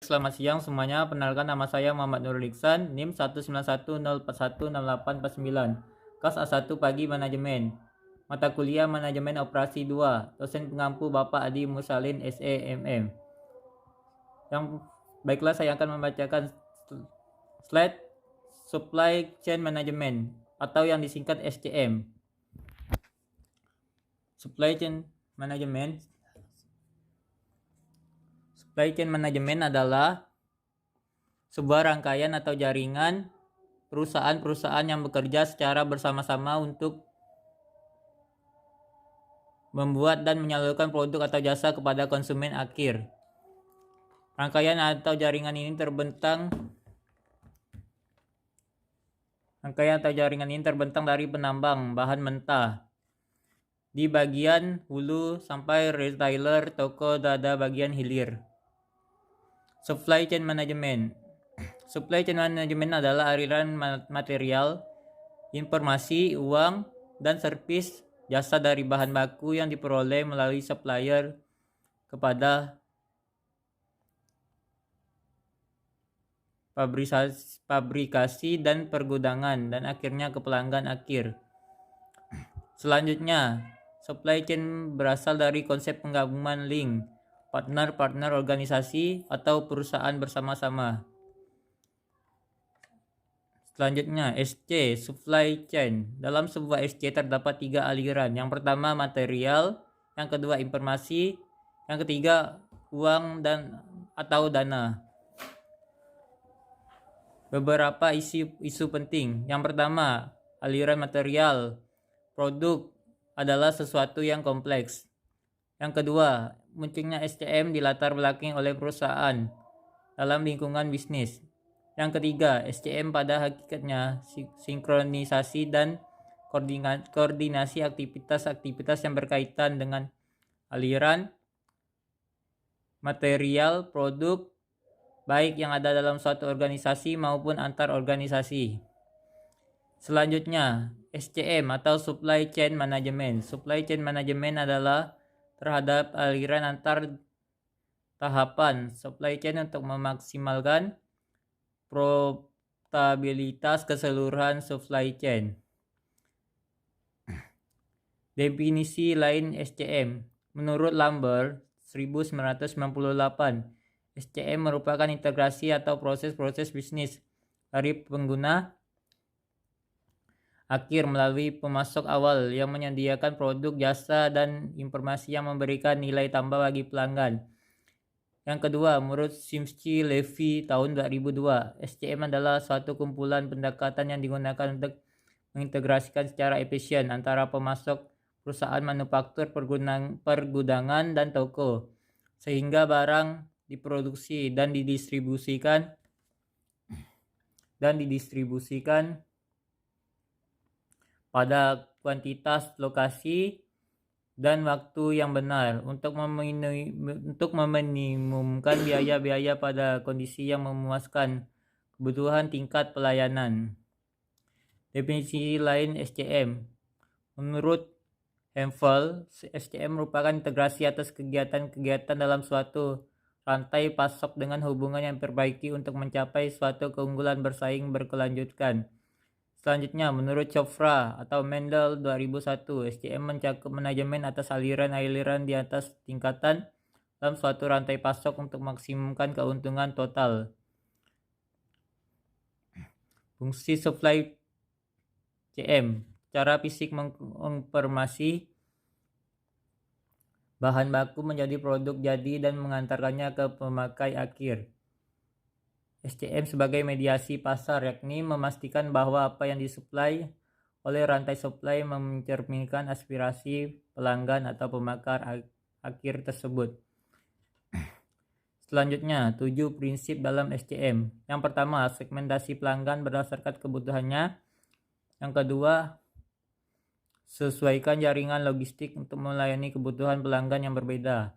Selamat siang semuanya, perkenalkan nama saya Muhammad Nurul Iksan, NIM 19104104149, kelas A1 Pagi Manajemen, mata kuliah Manajemen Operasi 2, dosen pengampu Bapak Adi Musalin SEMM. Baiklah, saya akan membacakan slide Supply Chain Management atau yang disingkat SCM. Supply Chain Management adalah sebuah rangkaian atau jaringan perusahaan-perusahaan yang bekerja secara bersama-sama untuk membuat dan menyalurkan produk atau jasa kepada konsumen akhir. Rangkaian atau jaringan ini terbentang dari penambang bahan mentah di bagian hulu sampai retailer toko dada bagian hilir. Supply Chain Management adalah aliran material, informasi, uang, dan servis jasa dari bahan baku yang diperoleh melalui supplier kepada pabrikasi dan pergudangan dan akhirnya ke pelanggan akhir. Selanjutnya, supply chain berasal dari konsep penggabungan link, partner organisasi atau perusahaan bersama-sama. Selanjutnya, SC, supply chain. Dalam sebuah SC terdapat 3 aliran. Yang pertama material, yang kedua informasi, yang ketiga uang atau dana. Beberapa isu penting. Yang pertama, aliran material. Produk adalah sesuatu yang kompleks. Yang kedua, munculnya SCM dilatar belakangi oleh perusahaan dalam lingkungan bisnis. Yang ketiga, SCM pada hakikatnya sinkronisasi dan koordinasi aktivitas-aktivitas yang berkaitan dengan aliran material produk baik yang ada dalam suatu organisasi maupun antar organisasi. Selanjutnya, SCM atau Supply Chain Management. Supply Chain Management adalah terhadap aliran antar tahapan supply chain untuk memaksimalkan profitabilitas keseluruhan supply chain. Definisi lain SCM. Menurut Lambert 1998, SCM merupakan integrasi atau proses-proses bisnis dari pengguna akhir melalui pemasok awal yang menyediakan produk, jasa, dan informasi yang memberikan nilai tambah bagi pelanggan. Yang kedua, menurut Simsky-Levy tahun 2002, SCM adalah suatu kumpulan pendekatan yang digunakan untuk mengintegrasikan secara efisien antara pemasok, perusahaan manufaktur, pergudangan, dan toko, sehingga barang diproduksi dan didistribusikan pada kuantitas, lokasi, dan waktu yang benar untuk meminimumkan biaya-biaya pada kondisi yang memuaskan kebutuhan tingkat pelayanan. Definisi lain SCM. Menurut Hempel, SCM merupakan integrasi atas kegiatan-kegiatan dalam suatu rantai pasok dengan hubungan yang diperbaiki untuk mencapai suatu keunggulan bersaing berkelanjutan. Selanjutnya, menurut Chopra atau Mendel 2001, SCM mencakup manajemen atas aliran-aliran di atas tingkatan dalam suatu rantai pasok untuk maksimumkan keuntungan total. Fungsi supply CM, cara fisik menginformasi bahan baku menjadi produk jadi dan mengantarkannya ke pemakai akhir. SCM sebagai mediasi pasar, yakni memastikan bahwa apa yang disuplai oleh rantai supply mencerminkan aspirasi pelanggan atau pemakai akhir tersebut. Selanjutnya, 7 prinsip dalam SCM. Yang pertama, segmentasi pelanggan berdasarkan kebutuhannya. Yang kedua, sesuaikan jaringan logistik untuk melayani kebutuhan pelanggan yang berbeda.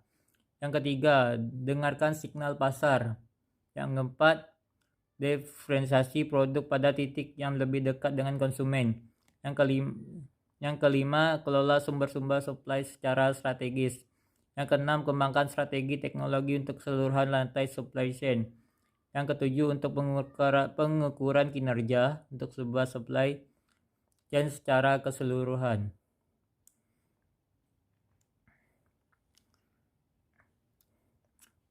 Yang ketiga, dengarkan signal pasar. Yang keempat, diferensiasi produk pada titik yang lebih dekat dengan konsumen. Yang kelima, kelola sumber-sumber supply secara strategis. Yang keenam, kembangkan strategi teknologi untuk keseluruhan rantai supply chain. Yang ketujuh, untuk pengukuran kinerja untuk sebuah supply chain secara keseluruhan.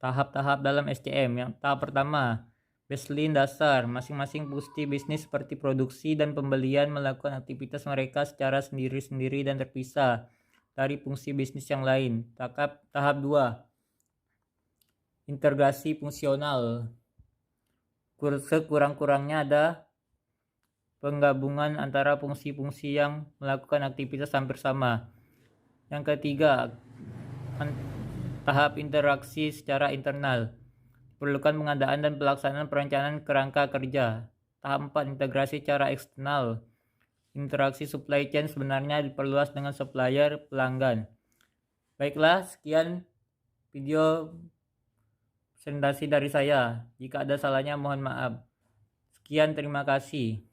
Tahap-tahap dalam SCM. Yang tahap pertama, baseline dasar. Masing-masing fungsi bisnis seperti produksi dan pembelian melakukan aktivitas mereka secara sendiri-sendiri dan terpisah dari fungsi bisnis yang lain. Tahap 2, integrasi fungsional. Sekurang-kurangnya ada penggabungan antara fungsi-fungsi yang melakukan aktivitas hampir sama. Yang ketiga, tahap interaksi secara internal. Perlukan pengadaan dan pelaksanaan perencanaan kerangka kerja. Tahap 4, integrasi secara eksternal. Interaksi supply chain sebenarnya diperluas dengan supplier, pelanggan. Baiklah, sekian video presentasi dari saya. Jika ada salahnya mohon maaf. Sekian, terima kasih.